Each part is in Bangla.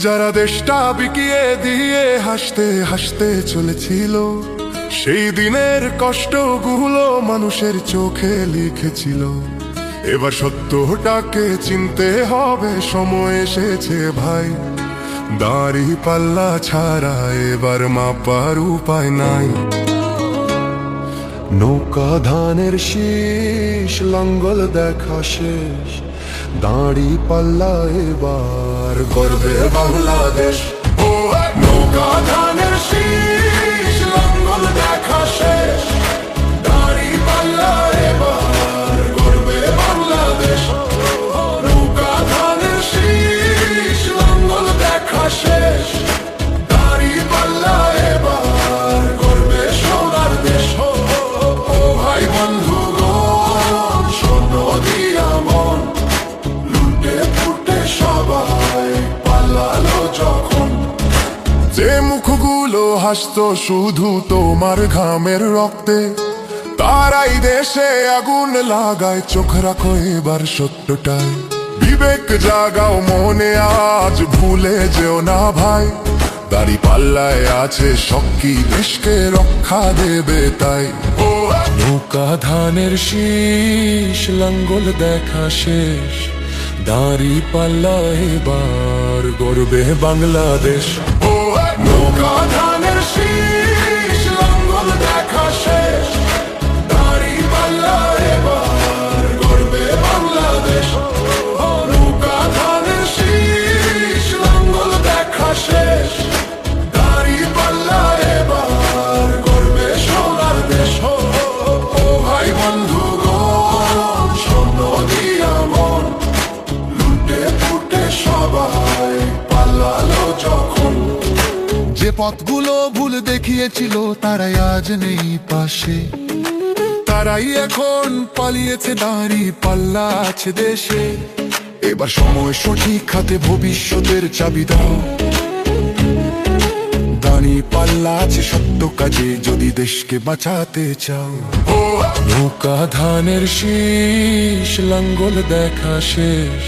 যারা দেশটা বিকিয়ে দিয়ে হাসতে হাসতে চলেছিল, সেই দিনের কষ্টগুলো মানুষের চোখে লিখেছিল। এবার সত্যটাকে চিনতে হবে, সময় এসেছে ভাই। দাড়ি পাল্লা ছাড়া এবার মাপার উপায় নাই। নৌকা ধানের শীষ, লাঙ্গল দেখা শেষ, দাড়ি পাল্লা এবার গর্বে বাংলাদেশ। ও নৌকা ধানের শীষ, লাঙ্গল দেখা শেষ, দাড়ি পাল্লা এবার গর্বে বাংলাদেশ। নৌকা ধানের শীষ, লাঙ্গল দেখা শেষ, দাড়ি পাল্লা এবার গর্বে সোনার দেশ। ও ভাই বন্ধুগণ, শোনো দিয়া মন, লুটে ফুটে সবাই পালালো যখন। যে মুখগুলো হাসতো শুধু তোমার ঘামের রক্তে, তারাই দেশে আগুন লাগায়। চোখ রাখো এবার সত্যটাই, বিবেক জাগাও মনে, আজ ভুলে যেও না ভাই। দাড়ি পাল্লায় আছে শক্তি, দেশকে রক্ষা দেবে তাই। ও নৌকা ধানের শীষ, লাঙ্গল দেখা শেষ, দাড়ি পাল্লা এবার গর্বে বাংলাদেশ। ও নৌকা ধানের শীষ, লাঙ্গল দেখা শেষ, দাড়ি পাল্লা এবার গর্বে বাংলাদেশ। নৌকা ধানের শীষ, লাঙ্গল দেখা শেষ, দাড়ি পাল্লা এবার গর্বে সোনার দেশ। ও ভাই বন্ধুগণ, শোনো দিয়া মন, লুটে ফুটে সবাই পালালো যখন। যে পথগুলো ভুল দেখিয়েছিল তারাই আজ নেই পাশে, তারাই এখন পালিয়েছে, দাড়ি পাল্লা আছে দেশে। এবার সময় সঠিক হাতে, ভবিষ্যতের চাবি দাও। দাড়ি পাল্লা আছে সত্য কাজে, যদি দেশকে বাঁচাতে চাও। ও নৌকা ধানের শীষ, লাঙ্গল দেখা শেষ,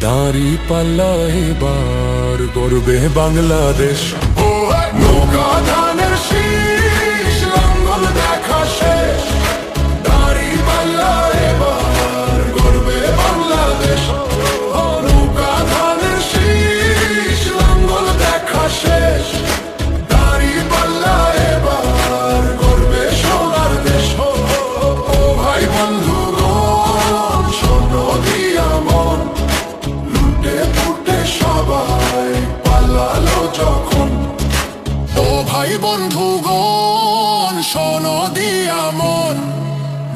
দাড়ি পাল্লা এবার গর্বে বাংলাদেশ। ও নৌকা ধানের শীষ, লাঙ্গল দেখা শেষ, দাড়ি পাল্লা এবার গর্বে বাংলাদেশ। নৌকা ধানের শীষ, লাঙ্গল দেখা শেষ, দাড়ি পাল্লা এবার গর্বে সোনার দেশ। ও ভাই বন্ধুগণ, শোনো দিয়া মন, লুটে ফুটে সবাই পালালো যখন। ও ভাই বন্ধুগণ, শোনো দিয়া মন,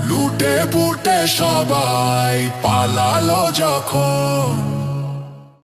লুটে ফুটে সবাই পালালো যখন।